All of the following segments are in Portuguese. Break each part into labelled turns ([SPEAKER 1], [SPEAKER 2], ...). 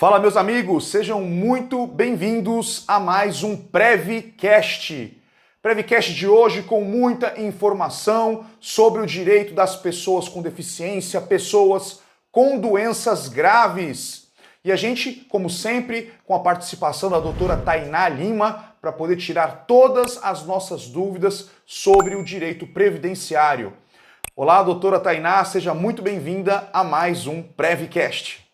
[SPEAKER 1] Fala, meus amigos, sejam muito bem-vindos a mais um PrevCast. PrevCast de hoje com muita informação sobre o direito das pessoas com deficiência, pessoas com doenças graves. E a gente, como sempre, com a participação da doutora Tainá Lima, para poder tirar todas as nossas dúvidas sobre o direito previdenciário. Olá, doutora Tainá, seja muito bem-vinda a mais um PrevCast.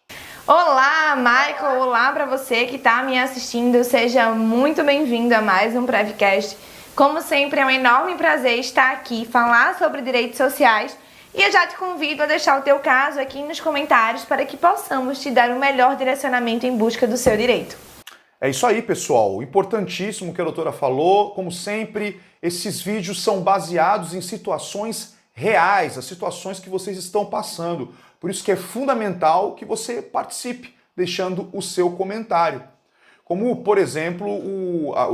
[SPEAKER 2] Olá, Michael! Olá para você que está me assistindo, seja muito bem-vindo a mais um PrevCast. Como sempre, é um enorme prazer estar aqui, falar sobre direitos sociais e eu já te convido a deixar o teu caso aqui nos comentários para que possamos te dar o melhor direcionamento em busca do seu direito.
[SPEAKER 1] É isso aí, pessoal. Importantíssimo que a doutora falou. Como sempre, esses vídeos são baseados em situações reais, as situações que vocês estão passando. Por isso que é fundamental que você participe, deixando o seu comentário. Como, por exemplo,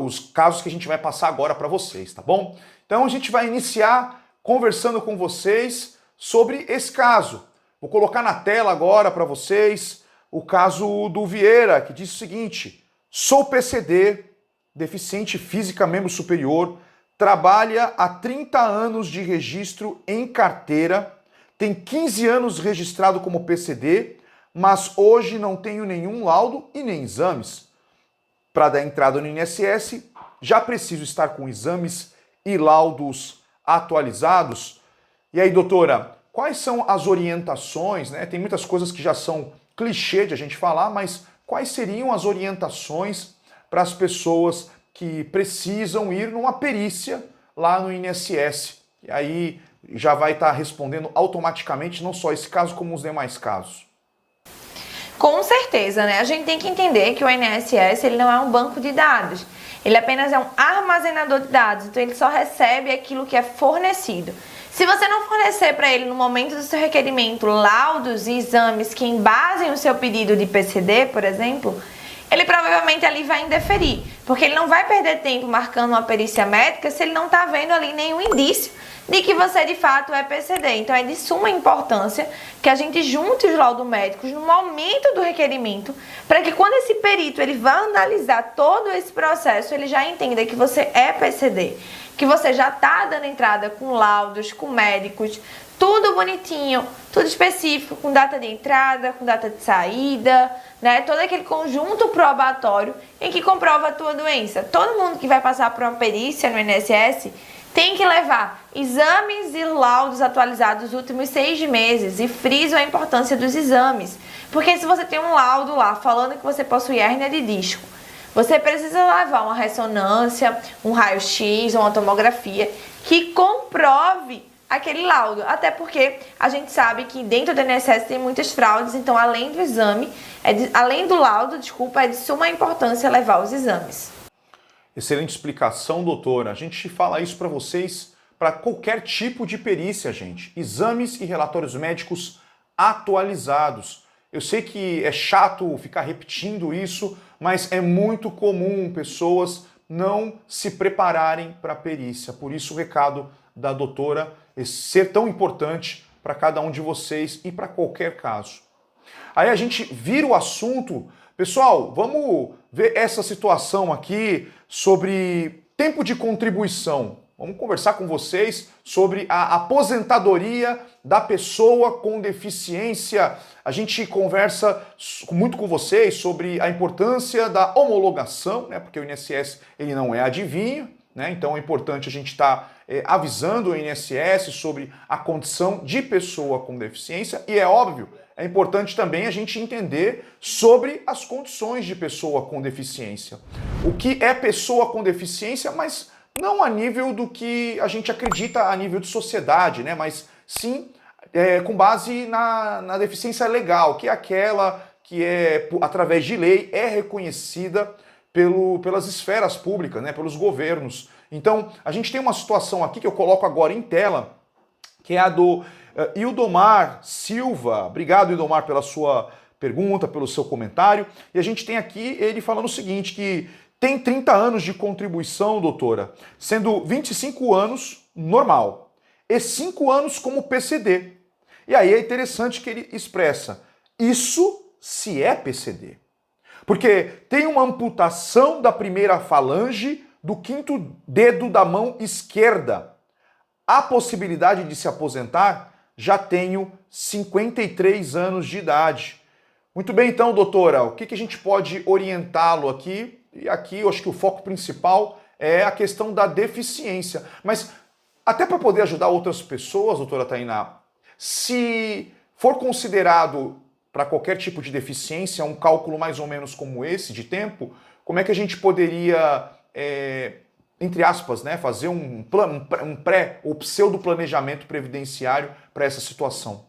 [SPEAKER 1] os casos que a gente vai passar agora para vocês, tá bom? Então a gente vai iniciar conversando com vocês sobre esse caso. Vou colocar na tela agora para vocês o caso do Vieira, que diz o seguinte: sou PCD, deficiente física membro superior, trabalha há 30 anos de registro em carteira, tem 15 anos registrado como PCD, mas hoje não tenho nenhum laudo e nem exames. Para dar entrada no INSS, já preciso estar com exames e laudos atualizados. E aí, doutora, quais são as orientações, né? Tem muitas coisas que já são clichê de a gente falar, mas quais seriam as orientações para as pessoas que precisam ir numa perícia lá no INSS? E aí já vai estar respondendo automaticamente não só esse caso, como os demais casos.
[SPEAKER 2] Com certeza, né? A gente tem que entender que o INSS ele não é um banco de dados. Ele apenas é um armazenador de dados, então ele só recebe aquilo que é fornecido. Se você não fornecer para ele no momento do seu requerimento laudos e exames que embasem o seu pedido de PCD, por exemplo, ele provavelmente ali vai indeferir, porque ele não vai perder tempo marcando uma perícia médica se ele não está vendo ali nenhum indício de que você de fato é PCD. Então é de suma importância que a gente junte os laudos médicos no momento do requerimento, para que quando esse perito ele vai analisar todo esse processo, ele já entenda que você é PCD, que você já está dando entrada com laudos, com médicos, tudo bonitinho, tudo específico, com data de entrada, com data de saída, né? Todo aquele conjunto probatório em que comprova a tua doença. Todo mundo que vai passar por uma perícia no INSS tem que levar exames e laudos atualizados dos últimos 6 meses. E friso a importância dos exames. Porque se você tem um laudo lá falando que você possui hérnia de disco, você precisa levar uma ressonância, um raio-x, uma tomografia que comprove aquele laudo. Até porque a gente sabe que dentro do INSS tem muitas fraudes, então além do exame, além do laudo, é de suma importância levar os exames.
[SPEAKER 1] Excelente explicação, doutora. A gente fala isso para vocês para qualquer tipo de perícia, gente. Exames e relatórios médicos atualizados. Eu sei que é chato ficar repetindo isso, mas é muito comum pessoas não se prepararem para a perícia. Por isso o recado da doutora é ser tão importante para cada um de vocês e para qualquer caso. Aí a gente vira o assunto. Pessoal, vamos ver essa situação aqui sobre tempo de contribuição. Vamos conversar com vocês sobre a aposentadoria da pessoa com deficiência. A gente conversa muito com vocês sobre a importância da homologação, né? Porque o INSS ele não é adivinho, né? Então é importante a gente estar avisando o INSS sobre a condição de pessoa com deficiência e é óbvio, é importante também a gente entender sobre as condições de pessoa com deficiência. O que é pessoa com deficiência, mas não a nível do que a gente acredita a nível de sociedade, né? Mas sim com base na deficiência legal, que é aquela que através de lei é reconhecida pelas esferas públicas, né? Pelos governos. Então, a gente tem uma situação aqui que eu coloco agora em tela, que é a do Ildomar Silva. Obrigado, Ildomar, pela sua pergunta, pelo seu comentário. E a gente tem aqui ele falando o seguinte, que tem 30 anos de contribuição, doutora, sendo 25 anos normal e 5 anos como PCD. E aí é interessante que ele expressa, isso se é PCD. Porque tem uma amputação da primeira falange do quinto dedo da mão esquerda. A possibilidade de se aposentar, já tenho 53 anos de idade. Muito bem, então, doutora, o que a gente pode orientá-lo aqui? E aqui eu acho que o foco principal é a questão da deficiência. Mas até para poder ajudar outras pessoas, doutora Tainá, se for considerado para qualquer tipo de deficiência um cálculo mais ou menos como esse de tempo, como é que a gente poderia, entre aspas, né, fazer um pré ou pseudo planejamento previdenciário para essa situação?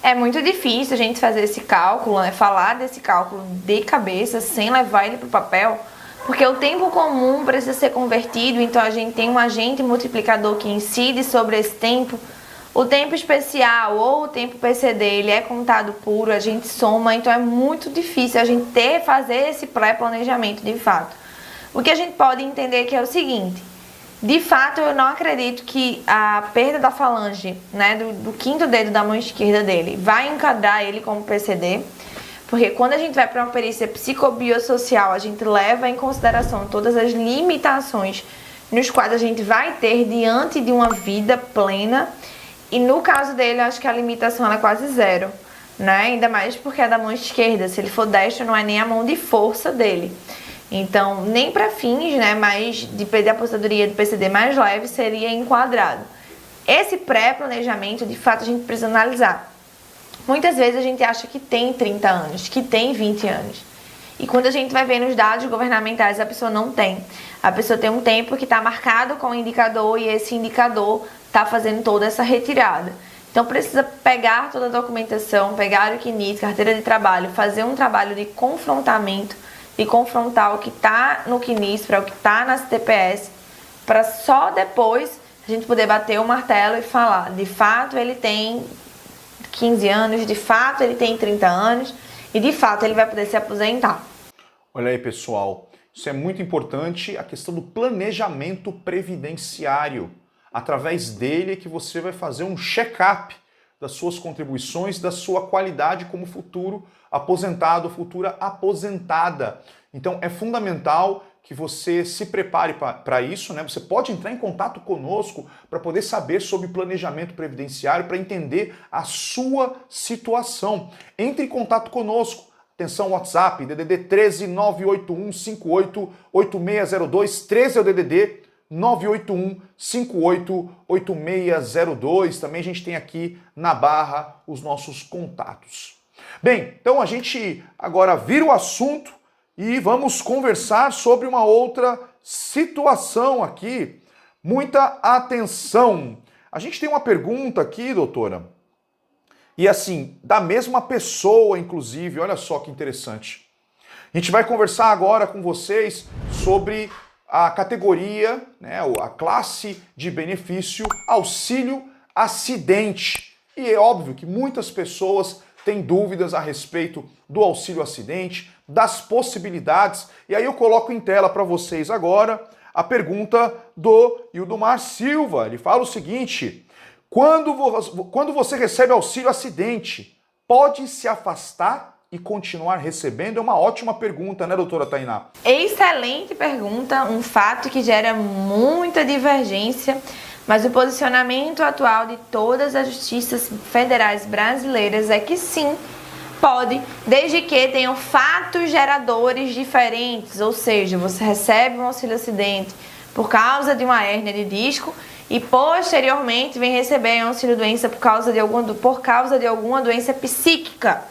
[SPEAKER 2] É muito difícil a gente fazer esse cálculo, né, falar desse cálculo de cabeça sem levar ele para o papel, porque o tempo comum precisa ser convertido, então a gente tem um agente multiplicador que incide sobre esse tempo. O tempo especial ou o tempo PCD, ele é contado puro, a gente soma, então é muito difícil a gente fazer esse pré-planejamento de fato. O que a gente pode entender que é o seguinte: de fato, eu não acredito que a perda da falange, né, do quinto dedo da mão esquerda dele, vai enquadrar ele como PCD, porque quando a gente vai para uma perícia psicobiosocial, a gente leva em consideração todas as limitações nos quais a gente vai ter diante de uma vida plena. E no caso dele, eu acho que a limitação é quase zero, né? Ainda mais porque é da mão esquerda. Se ele for destro, não é nem a mão de força dele. Então, nem para fins, né, mais de perder a aposentadoria do PCD mais leve seria enquadrado. Esse pré-planejamento, de fato, a gente precisa analisar. Muitas vezes a gente acha que tem 30 anos, que tem 20 anos. E quando a gente vai ver nos dados governamentais, a pessoa não tem. A pessoa tem um tempo que está marcado com o indicador e esse indicador está fazendo toda essa retirada. Então precisa pegar toda a documentação, pegar o CNIS, carteira de trabalho, fazer um trabalho de confrontamento, de confrontar o que está no CNIS para o que está na CTPS, para só depois a gente poder bater o martelo e falar, de fato ele tem 15 anos, de fato ele tem 30 anos e de fato ele vai poder se aposentar.
[SPEAKER 1] Olha aí, pessoal, isso é muito importante, a questão do planejamento previdenciário. Através dele é que você vai fazer um check-up das suas contribuições, da sua qualidade como futuro aposentado, futura aposentada. Então é fundamental que você se prepare para isso, né? Você pode entrar em contato conosco para poder saber sobre planejamento previdenciário, para entender a sua situação. Entre em contato conosco. Atenção, WhatsApp, DDD 13 981 58 8602, 13 é o DDD, 981 58 8602. Também a gente tem aqui na barra os nossos contatos. Bem, então a gente agora vira o assunto e vamos conversar sobre uma outra situação aqui. Muita atenção. A gente tem uma pergunta aqui, doutora. E assim, da mesma pessoa, inclusive, olha só que interessante. A gente vai conversar agora com vocês sobre a categoria, né, a classe de benefício auxílio acidente. E é óbvio que muitas pessoas têm dúvidas a respeito do auxílio acidente, das possibilidades. E aí eu coloco em tela para vocês agora a pergunta do Ildomar Silva. Ele fala o seguinte: quando você recebe auxílio acidente, pode se afastar e continuar recebendo? É uma ótima pergunta, né, doutora Tainá?
[SPEAKER 2] Excelente pergunta, um fato que gera muita divergência, mas o posicionamento atual de todas as justiças federais brasileiras é que sim, pode, desde que tenham fatos geradores diferentes, ou seja, você recebe um auxílio acidente por causa de uma hérnia de disco e posteriormente vem receber um auxílio doença por causa de alguma doença psíquica.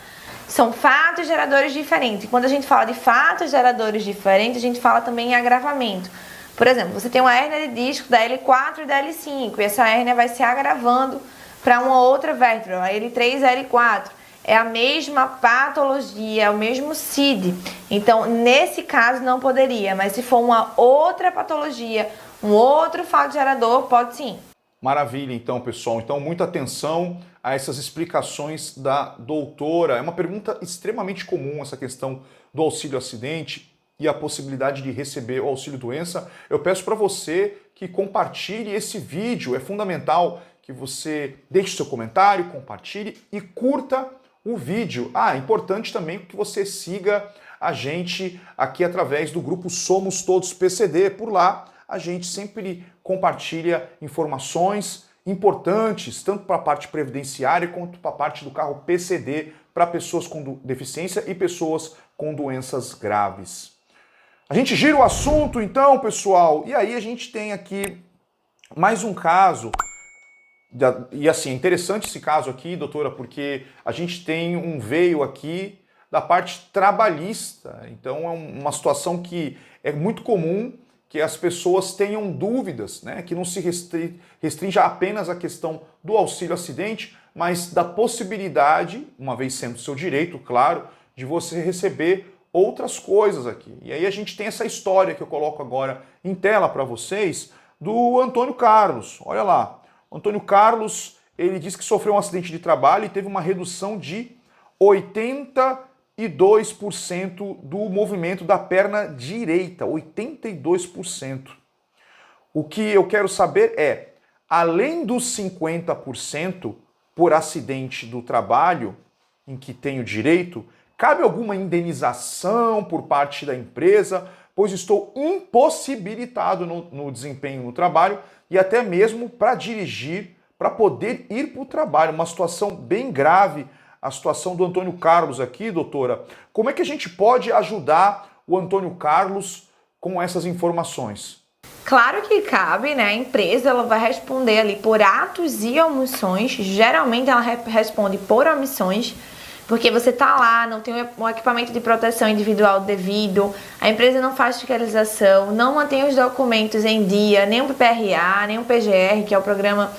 [SPEAKER 2] São fatos geradores diferentes. Quando a gente fala de fatos geradores diferentes, a gente fala também em agravamento. Por exemplo, você tem uma hérnia de disco da L4 e da L5, e essa hérnia vai se agravando para uma outra vértebra, a L3 e a L4. É a mesma patologia, é o mesmo CID. Então, nesse caso, não poderia, mas se for uma outra patologia, um outro fato gerador, pode sim.
[SPEAKER 1] Maravilha, então, pessoal. Então, muita atenção a essas explicações da doutora. É uma pergunta extremamente comum, essa questão do auxílio acidente e a possibilidade de receber o auxílio doença. Eu peço para você que compartilhe esse vídeo. É fundamental que você deixe seu comentário, compartilhe e curta o vídeo. É importante também que você siga a gente aqui através do grupo Somos Todos PCD. Por lá, a gente sempre compartilha informações importantes, tanto para a parte previdenciária quanto para a parte do carro PCD, para pessoas com deficiência e pessoas com doenças graves. A gente gira o assunto então, pessoal, e aí a gente tem aqui mais um caso. E assim, é interessante esse caso aqui, doutora, porque a gente tem um veio aqui da parte trabalhista. Então é uma situação que é muito comum que as pessoas tenham dúvidas, né? Que não se restrinja apenas à questão do auxílio acidente, mas da possibilidade, uma vez sendo seu direito, claro, de você receber outras coisas aqui. E aí a gente tem essa história que eu coloco agora em tela para vocês, do Antônio Carlos. Olha lá, o Antônio Carlos, ele disse que sofreu um acidente de trabalho e teve uma redução de 82% do movimento da perna direita, 82%. O que eu quero saber é, além dos 50% por acidente do trabalho, em que tenho direito, cabe alguma indenização por parte da empresa, pois estou impossibilitado no desempenho no trabalho e até mesmo para dirigir, para poder ir para o trabalho. Uma situação bem grave, a situação do Antônio Carlos aqui, doutora. Como é que a gente pode ajudar o Antônio Carlos com essas informações?
[SPEAKER 2] Claro que cabe, né? A empresa ela vai responder ali por atos e omissões. Geralmente ela responde por omissões, porque você tá lá, não tem um equipamento de proteção individual devido, a empresa não faz fiscalização, não mantém os documentos em dia, nem o PPRA, nem o PGR, que é o programa,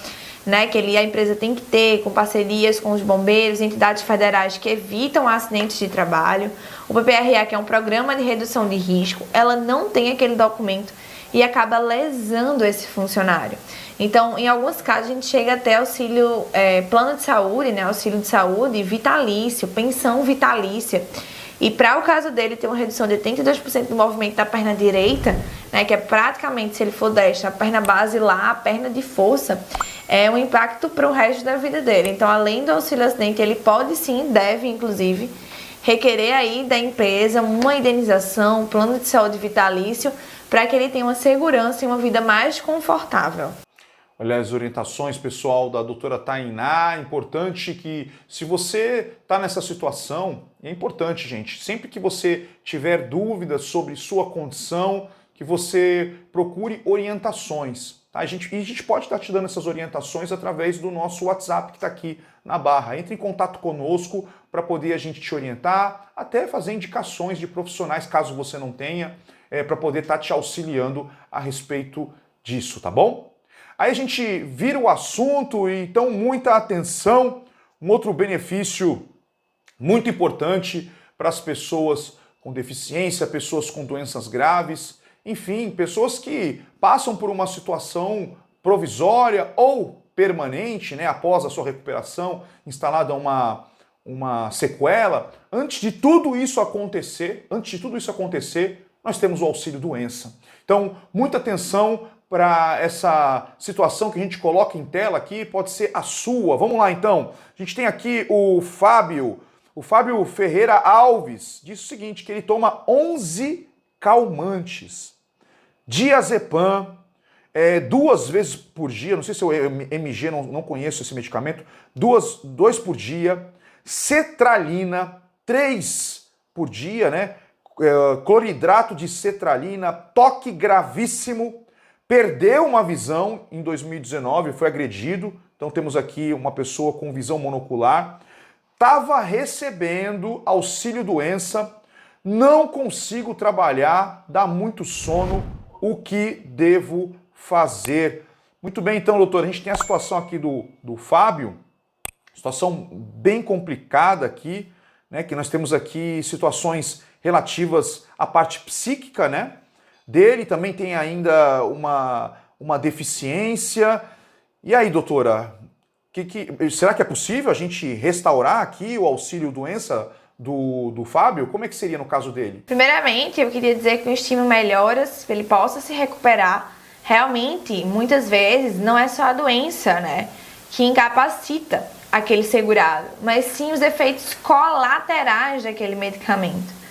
[SPEAKER 2] né, que a empresa tem que ter com parcerias com os bombeiros, entidades federais que evitam acidentes de trabalho. O PPRA, que é um programa de redução de risco, ela não tem aquele documento e acaba lesando esse funcionário. Então, em alguns casos, a gente chega até auxílio, plano de saúde, né, auxílio de saúde vitalício, pensão vitalícia. E para o caso dele ter uma redução de 82% do movimento da perna direita, né, que é praticamente, se ele for destra, a perna basilar, a perna de força, é um impacto para o resto da vida dele. Então, além do auxílio acidente, ele pode sim, deve inclusive, requerer aí da empresa uma indenização, um plano de saúde vitalício, para que ele tenha uma segurança e uma vida mais confortável.
[SPEAKER 1] Olha as orientações, pessoal, da doutora Tainá. Importante que, se você está nessa situação, é importante, gente, sempre que você tiver dúvidas sobre sua condição, que você procure orientações. Tá? E a gente pode estar te dando essas orientações através do nosso WhatsApp que está aqui na barra. Entre em contato conosco para poder a gente te orientar, até fazer indicações de profissionais, caso você não tenha, para poder estar te auxiliando a respeito disso, tá bom? Aí a gente vira o assunto, e então muita atenção. Um outro benefício muito importante para as pessoas com deficiência, pessoas com doenças graves, enfim, pessoas que passam por uma situação provisória ou permanente, né, após a sua recuperação, instalada uma sequela. Antes de tudo isso acontecer, nós temos o auxílio doença. Então, muita atenção para essa situação que a gente coloca em tela aqui, pode ser a sua. Vamos lá então. A gente tem aqui o Fábio Ferreira Alves, diz o seguinte, que ele toma 11 calmantes, diazepam, 2 vezes por dia, não sei se é o MG, não conheço esse medicamento, 2 por dia, cetralina, 3 por dia, né? Cloridrato de cetralina, toque gravíssimo, perdeu uma visão em 2019, foi agredido, então temos aqui uma pessoa com visão monocular, estava recebendo auxílio doença, não consigo trabalhar, dá muito sono, o que devo fazer? Muito bem, então, doutor, a gente tem a situação aqui do Fábio, situação bem complicada aqui, né, que nós temos aqui situações relativas à parte psíquica, né, dele, também tem ainda uma deficiência. E aí, doutora, será que é possível a gente restaurar aqui o auxílio doença do Fábio? Como é que seria no caso dele?
[SPEAKER 2] Primeiramente, eu queria dizer que o estímulo melhora, que ele possa se recuperar. Realmente, muitas vezes, não é só a doença, né, que incapacita aquele segurado, mas sim os efeitos colaterais daquele medicamento.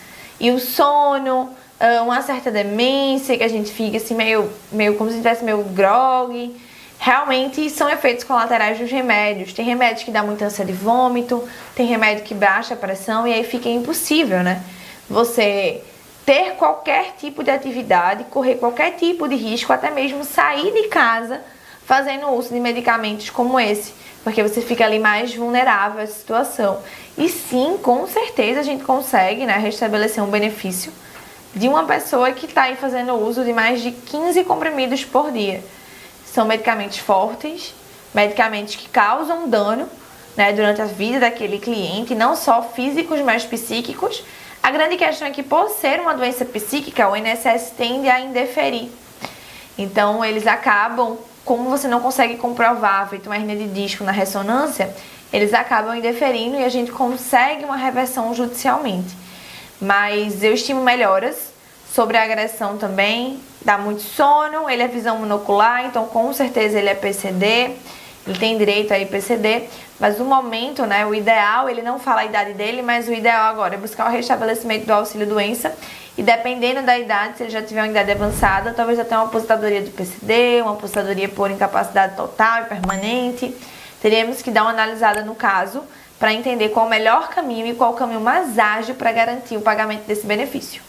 [SPEAKER 2] E o sono, uma certa demência, que a gente fica assim meio como se estivesse meio grogue. Realmente são efeitos colaterais dos remédios. Tem remédio que dá muita ânsia de vômito, tem remédio que baixa a pressão e aí fica impossível, né? Você ter qualquer tipo de atividade, correr qualquer tipo de risco, até mesmo sair de casa fazendo uso de medicamentos como esse, porque você fica ali mais vulnerável à situação. E sim, com certeza a gente consegue, né, restabelecer um benefício de uma pessoa que está aí fazendo uso de mais de 15 comprimidos por dia. São medicamentos fortes, medicamentos que causam dano, né, durante a vida daquele cliente, não só físicos, mas psíquicos. A grande questão é que, por ser uma doença psíquica, o INSS tende a indeferir. Então, eles acabam, como você não consegue comprovar, feito uma hernia de disco na ressonância, eles acabam indeferindo e a gente consegue uma reversão judicialmente. Mas eu estimo melhoras sobre a agressão também, dá muito sono, ele é visão monocular, então com certeza ele é PCD, ele tem direito a IPCD, mas no momento, né, o ideal, ele não fala a idade dele, mas o ideal agora é buscar o restabelecimento do auxílio-doença e dependendo da idade, se ele já tiver uma idade avançada, talvez até uma aposentadoria do PCD, uma aposentadoria por incapacidade total e permanente. Teríamos que dar uma analisada no caso para entender qual o melhor caminho e qual o caminho mais ágil para garantir o pagamento desse benefício.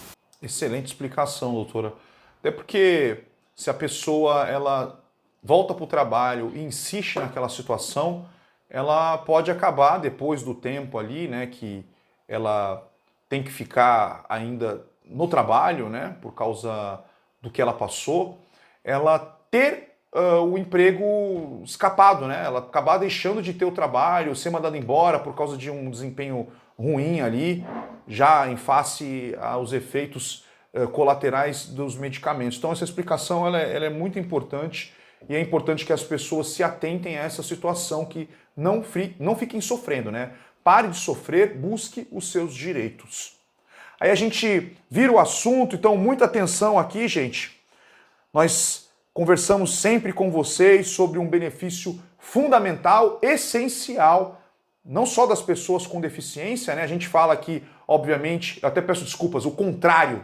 [SPEAKER 1] Excelente explicação, doutora. Até porque se a pessoa ela volta para o trabalho e insiste naquela situação, ela pode acabar depois do tempo ali, né, que ela tem que ficar ainda no trabalho, né, por causa do que ela passou, ela ter o emprego escapado, né, ela acabar deixando de ter o trabalho, ser mandada embora por causa de um desempenho ruim ali, já em face aos efeitos colaterais dos medicamentos. Então essa explicação ela é muito importante e é importante que as pessoas se atentem a essa situação, que não fiquem sofrendo, né? Pare de sofrer, busque os seus direitos. Aí a gente vira o assunto, então muita atenção aqui, gente. Nós conversamos sempre com vocês sobre um benefício fundamental, essencial, não só das pessoas com deficiência, né? A gente fala aqui, obviamente, eu até peço desculpas, o contrário.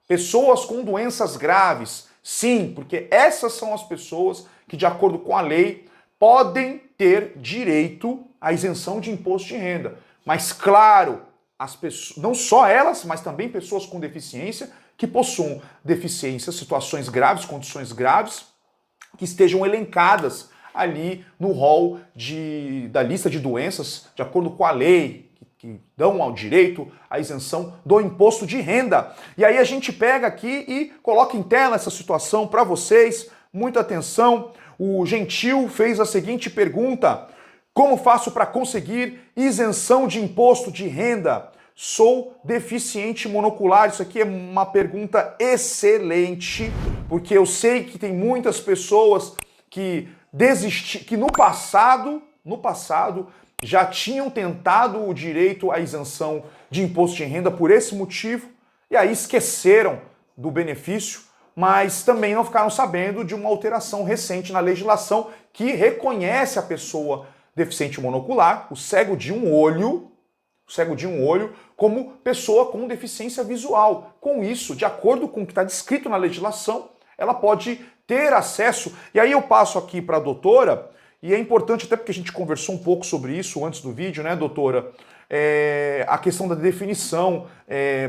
[SPEAKER 1] Pessoas com doenças graves, sim, porque essas são as pessoas que, de acordo com a lei, podem ter direito à isenção de imposto de renda. Mas, claro, as pessoas, não só elas, mas também pessoas com deficiência que possuam deficiências, situações graves, condições graves, que estejam elencadas ali no rol da lista de doenças, de acordo com a lei, que dão ao direito à isenção do imposto de renda. E aí a gente pega aqui e coloca em tela essa situação para vocês. Muita atenção. O Gentil fez a seguinte pergunta: como faço para conseguir isenção de imposto de renda? Sou deficiente monocular. Isso aqui é uma pergunta excelente, porque eu sei que tem muitas pessoas que que no passado já tinham tentado o direito à isenção de imposto de renda por esse motivo e aí esqueceram do benefício, mas também não ficaram sabendo de uma alteração recente na legislação que reconhece a pessoa deficiente monocular, o cego de um olho, como pessoa com deficiência visual. Com isso, de acordo com o que está descrito na legislação, ela pode ter acesso. E aí eu passo aqui para a doutora, e é importante, até porque a gente conversou um pouco sobre isso antes do vídeo, né, doutora? A questão da definição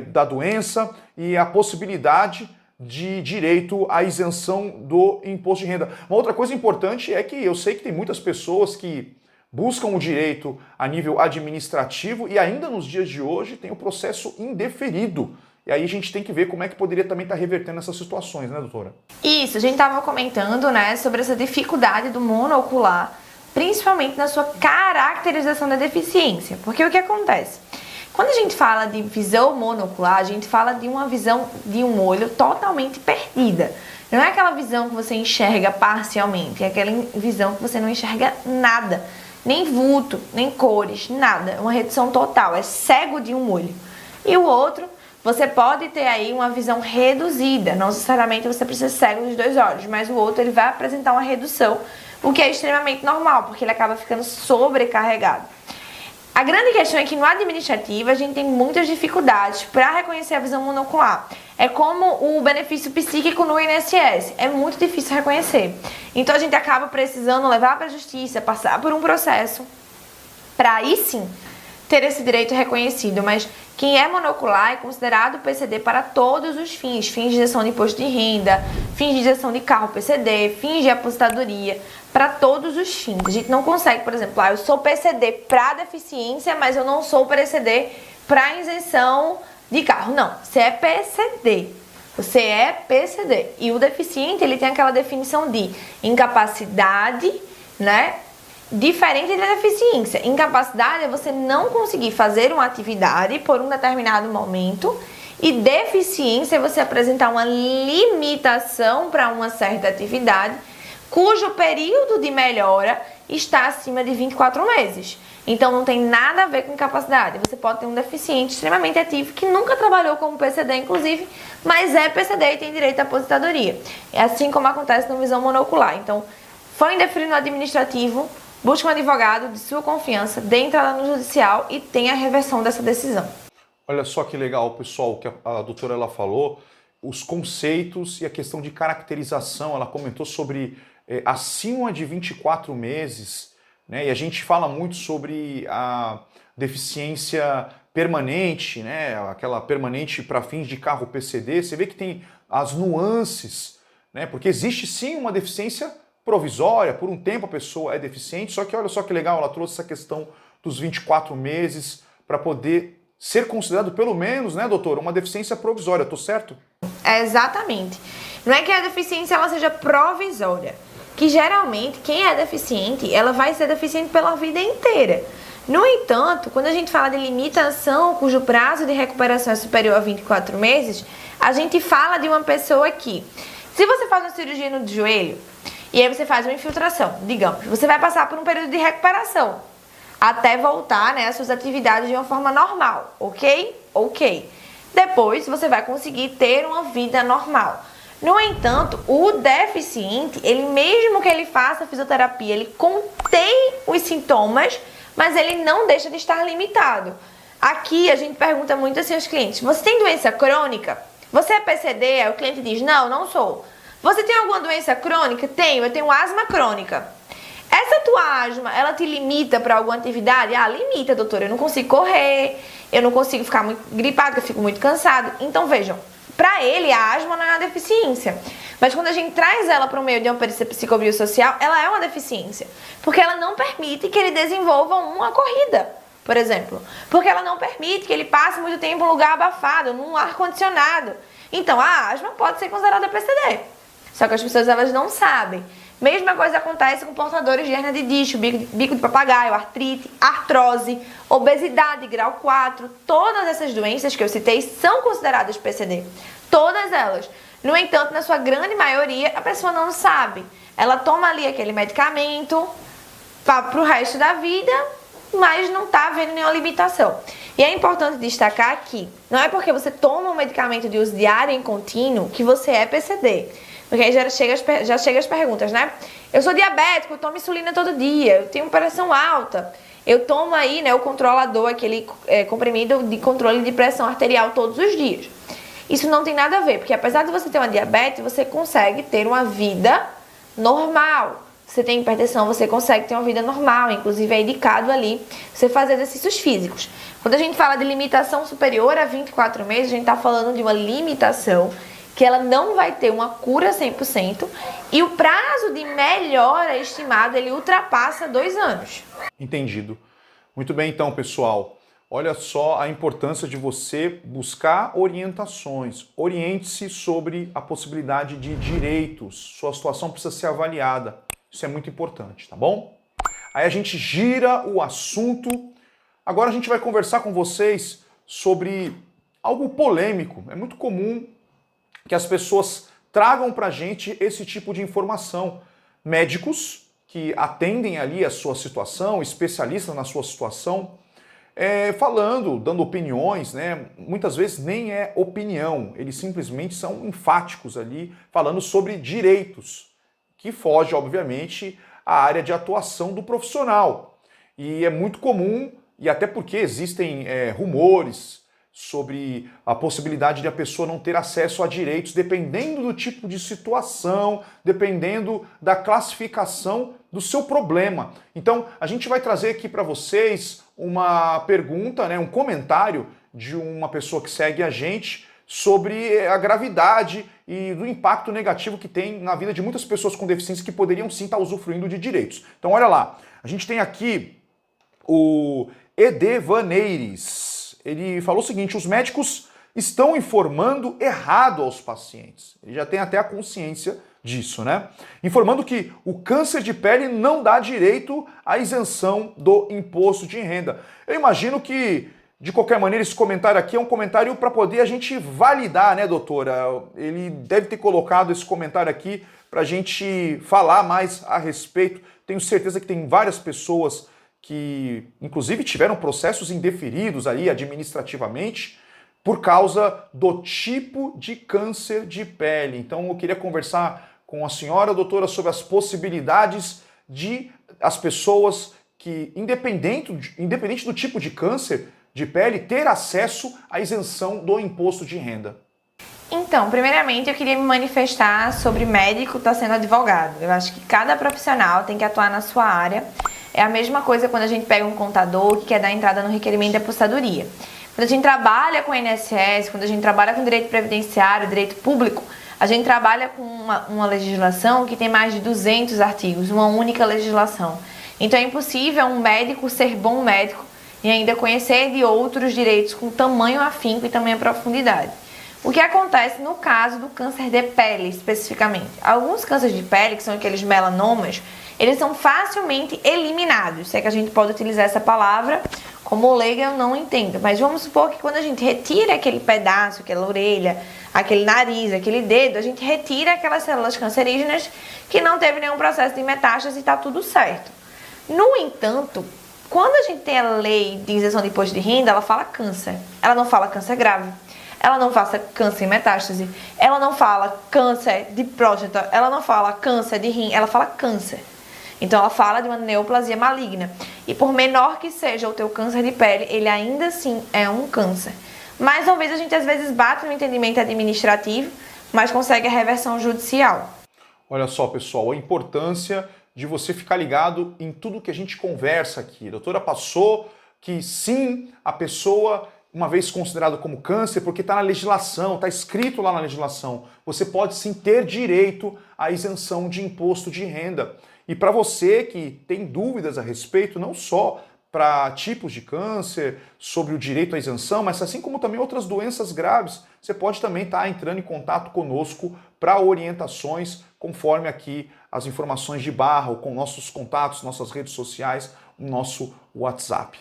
[SPEAKER 1] da doença e a possibilidade de direito à isenção do imposto de renda. Uma outra coisa importante é que eu sei que tem muitas pessoas que buscam o direito a nível administrativo e ainda nos dias de hoje tem o processo indeferido. E aí a gente tem que ver como é que poderia também estar revertendo essas situações, né, doutora?
[SPEAKER 2] Isso, a gente estava comentando, né, sobre essa dificuldade do monoocular, principalmente na sua caracterização da deficiência. Porque o que acontece? Quando a gente fala de visão monoocular, a gente fala de uma visão de um olho totalmente perdida. Não é aquela visão que você enxerga parcialmente, é aquela visão que você não enxerga nada. Nem vulto, nem cores, nada. É uma redução total, é cego de um olho. E o outro, você pode ter aí uma visão reduzida. Não necessariamente você precisa ser cego dos dois olhos, mas o outro ele vai apresentar uma redução, o que é extremamente normal, porque ele acaba ficando sobrecarregado. A grande questão é que no administrativo a gente tem muitas dificuldades para reconhecer a visão monocular. É como o benefício psíquico no INSS, é muito difícil reconhecer. Então a gente acaba precisando levar para a justiça, passar por um processo, para aí sim ter esse direito reconhecido. Mas quem é monocular é considerado PCD para todos os fins. Fins de isenção de imposto de renda, fins de isenção de carro PCD, fins de aposentadoria, para todos os fins. A gente não consegue, por exemplo, eu sou PCD para deficiência, mas eu não sou PCD para isenção de carro. Não, você é PCD. Você é PCD. E o deficiente, ele tem aquela definição de incapacidade, né? Diferente da deficiência. Incapacidade é você não conseguir fazer uma atividade por um determinado momento, e deficiência é você apresentar uma limitação para uma certa atividade cujo período de melhora está acima de 24 meses. Então não tem nada a ver com incapacidade. Você pode ter um deficiente extremamente ativo que nunca trabalhou como PCD, inclusive, mas é PCD e tem direito à aposentadoria. É assim como acontece no visão monocular. Então, foi indeferido no administrativo, busque um advogado de sua confiança, dê entrada no judicial e tenha a reversão dessa decisão.
[SPEAKER 1] Olha só que legal, pessoal, que a doutora ela falou, os conceitos e a questão de caracterização. Ela comentou sobre acima de 24 meses, né? E a gente fala muito sobre a deficiência permanente, né? Aquela permanente para fins de carro PCD. Você vê que tem as nuances, né? Porque existe sim uma deficiência provisória, por um tempo a pessoa é deficiente, só que olha só que legal, ela trouxe essa questão dos 24 meses para poder ser considerado pelo menos, né, doutora, uma deficiência provisória, tô certo?
[SPEAKER 2] Exatamente. Não é que a deficiência ela seja provisória, que geralmente quem é deficiente, ela vai ser deficiente pela vida inteira. No entanto, quando a gente fala de limitação cujo prazo de recuperação é superior a 24 meses, a gente fala de uma pessoa que, se você faz uma cirurgia no joelho, e aí você faz uma infiltração, digamos, você vai passar por um período de recuperação, até voltar, né, às suas atividades de uma forma normal, ok? Ok. Depois você vai conseguir ter uma vida normal. No entanto, o deficiente, ele mesmo que ele faça fisioterapia, ele contém os sintomas, mas ele não deixa de estar limitado. Aqui a gente pergunta muito assim aos clientes, você tem doença crônica? Você é PCD? Aí o cliente diz, não, não sou. Você tem alguma doença crônica? Tenho, eu tenho asma crônica. Essa tua asma, ela te limita para alguma atividade? Ah, limita, doutora, eu não consigo correr, eu não consigo ficar muito gripado, eu fico muito cansado. Então vejam, para ele a asma não é uma deficiência, mas quando a gente traz ela para o meio de uma perícia psicobiosocial, ela é uma deficiência, porque ela não permite que ele desenvolva uma corrida, por exemplo, porque ela não permite que ele passe muito tempo em um lugar abafado, num ar-condicionado. Então a asma pode ser considerada PCD, só que as pessoas elas não sabem. Mesma coisa acontece com portadores de hernia de disco, bico de papagaio, artrite, artrose, obesidade, grau 4. Todas essas doenças que eu citei são consideradas PCD. Todas elas. No entanto, na sua grande maioria, a pessoa não sabe. Ela toma ali aquele medicamento para o resto da vida, mas não está vendo nenhuma limitação. E é importante destacar que não é porque você toma um medicamento de uso diário e contínuo que você é PCD. Porque aí já chega as perguntas, né? Eu sou diabético, eu tomo insulina todo dia, eu tenho pressão alta, eu tomo aí, né, o controlador, aquele comprimido de controle de pressão arterial todos os dias. Isso não tem nada a ver, porque apesar de você ter uma diabetes, você consegue ter uma vida normal. Você tem hipertensão, você consegue ter uma vida normal, inclusive é indicado ali você fazer exercícios físicos. Quando a gente fala de limitação superior a 24 meses, a gente está falando de uma limitação que ela não vai ter uma cura 100% e o prazo de melhora estimado, ele ultrapassa 2 anos.
[SPEAKER 1] Entendido. Muito bem então, pessoal. Olha só a importância de você buscar orientações. Oriente-se sobre a possibilidade de direitos. Sua situação precisa ser avaliada. Isso é muito importante, tá bom? Aí a gente gira o assunto. Agora a gente vai conversar com vocês sobre algo polêmico. É muito comum que as pessoas tragam para a gente esse tipo de informação. Médicos que atendem ali a sua situação, especialistas na sua situação, falando, dando opiniões, né? Muitas vezes nem é opinião, eles simplesmente são enfáticos ali, falando sobre direitos, que foge, obviamente, à área de atuação do profissional. E é muito comum e até porque existem rumores sobre a possibilidade de a pessoa não ter acesso a direitos, dependendo do tipo de situação, dependendo da classificação do seu problema. Então, a gente vai trazer aqui para vocês uma pergunta, né, um comentário de uma pessoa que segue a gente sobre a gravidade e do impacto negativo que tem na vida de muitas pessoas com deficiência que poderiam sim estar usufruindo de direitos. Então, olha lá, a gente tem aqui o Edevaneires. Ele falou o seguinte: os médicos estão informando errado aos pacientes. Ele já tem até a consciência disso, né? Informando que o câncer de pele não dá direito à isenção do imposto de renda. Eu imagino que, de qualquer maneira, esse comentário aqui é um comentário para poder a gente validar, né, doutora? Ele deve ter colocado esse comentário aqui para a gente falar mais a respeito. Tenho certeza que tem várias pessoas que, inclusive, tiveram processos indeferidos aí administrativamente por causa do tipo de câncer de pele. Então, eu queria conversar com a senhora, doutora, sobre as possibilidades de as pessoas que, independente do tipo de câncer de pele, ter acesso à isenção do imposto de renda.
[SPEAKER 2] Então, primeiramente, eu queria me manifestar sobre médico estar sendo advogado. Eu acho que cada profissional tem que atuar na sua área. É a mesma coisa quando a gente pega um contador que quer dar entrada no requerimento de apostadoria. Quando a gente trabalha com o INSS, quando a gente trabalha com direito previdenciário, direito público, a gente trabalha com uma legislação que tem mais de 200 artigos, uma única legislação. Então é impossível um médico ser bom médico e ainda conhecer de outros direitos com tamanho afinco e tamanha profundidade. O que acontece no caso do câncer de pele, especificamente? Alguns cânceres de pele, que são aqueles melanomas, eles são facilmente eliminados. Se é que a gente pode utilizar essa palavra, como leiga eu não entendo. Mas vamos supor que quando a gente retira aquele pedaço, aquela orelha, aquele nariz, aquele dedo, a gente retira aquelas células cancerígenas que não teve nenhum processo de metástase e está tudo certo. No entanto, quando a gente tem a lei de isenção de imposto de renda, ela fala câncer. Ela não fala câncer grave. Ela não fala câncer em metástase. Ela não fala câncer de próstata. Ela não fala câncer de rim. Ela fala câncer. Então ela fala de uma neoplasia maligna. E por menor que seja o teu câncer de pele, ele ainda assim é um câncer. Mais uma vez, a gente às vezes bate no entendimento administrativo, mas consegue a reversão judicial.
[SPEAKER 1] Olha só, pessoal, a importância de você ficar ligado em tudo que a gente conversa aqui. A doutora passou que sim, a pessoa, uma vez considerado como câncer, porque está na legislação, está escrito lá na legislação, você pode sim ter direito à isenção de imposto de renda. E para você que tem dúvidas a respeito, não só para tipos de câncer, sobre o direito à isenção, mas assim como também outras doenças graves, você pode também estar entrando em contato conosco para orientações, conforme aqui as informações de barra, ou com nossos contatos, nossas redes sociais, o nosso WhatsApp.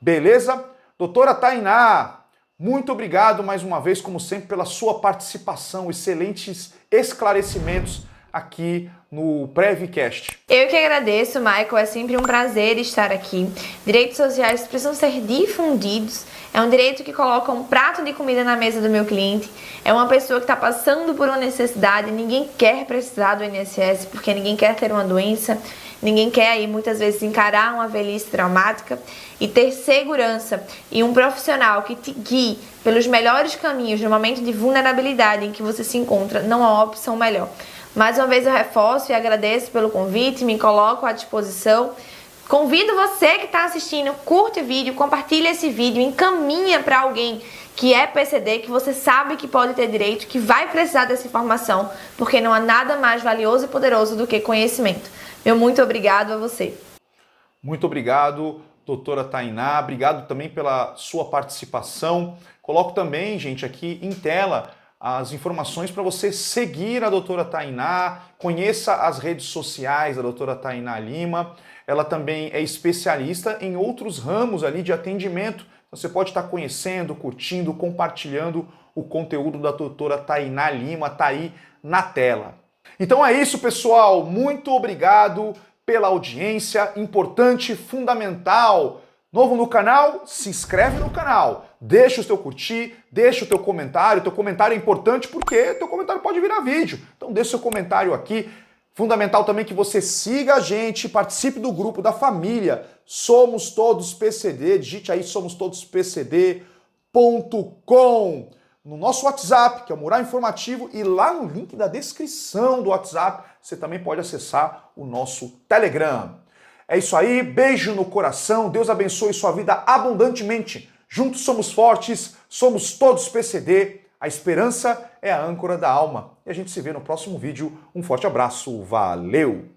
[SPEAKER 1] Beleza? Doutora Tainá, muito obrigado mais uma vez, como sempre, pela sua participação, excelentes esclarecimentos aqui no Prevcast.
[SPEAKER 2] Eu que agradeço, Michael, é sempre um prazer estar aqui. Direitos sociais precisam ser difundidos, é um direito que coloca um prato de comida na mesa do meu cliente, é uma pessoa que está passando por uma necessidade, ninguém quer precisar do INSS porque ninguém quer ter uma doença, ninguém quer aí muitas vezes encarar uma velhice traumática e ter segurança e um profissional que te guie pelos melhores caminhos no momento de vulnerabilidade em que você se encontra, não há opção melhor. Mais uma vez eu reforço e agradeço pelo convite, me coloco à disposição. Convido você que está assistindo, curte o vídeo, compartilha esse vídeo, encaminha para alguém que é PCD, que você sabe que pode ter direito, que vai precisar dessa informação, porque não há nada mais valioso e poderoso do que conhecimento. Meu muito obrigado a você.
[SPEAKER 1] Muito obrigado, doutora Tainá. Obrigado também pela sua participação. Coloco também, gente, aqui em tela as informações para você seguir a doutora Tainá, conheça as redes sociais da doutora Tainá Lima. Ela também é especialista em outros ramos ali de atendimento. Você pode estar conhecendo, curtindo, compartilhando o conteúdo da doutora Tainá Lima, tá aí na tela. Então é isso, pessoal. Muito obrigado pela audiência, importante, fundamental. Novo no canal? Se inscreve no canal, deixa o teu curtir, deixa o teu comentário é importante porque teu comentário pode virar vídeo. Então deixa o seu comentário aqui, Fundamental também que você siga a gente, participe do grupo da família Somos Todos PCD, digite aí somostodosPCD.com. No nosso WhatsApp, que é o Mural Informativo, e lá no link da descrição do WhatsApp, você também pode acessar o nosso Telegram. É isso aí, beijo no coração, Deus abençoe sua vida abundantemente. Juntos somos fortes, somos todos PCD, a esperança é a âncora da alma. E a gente se vê no próximo vídeo. Um forte abraço, valeu!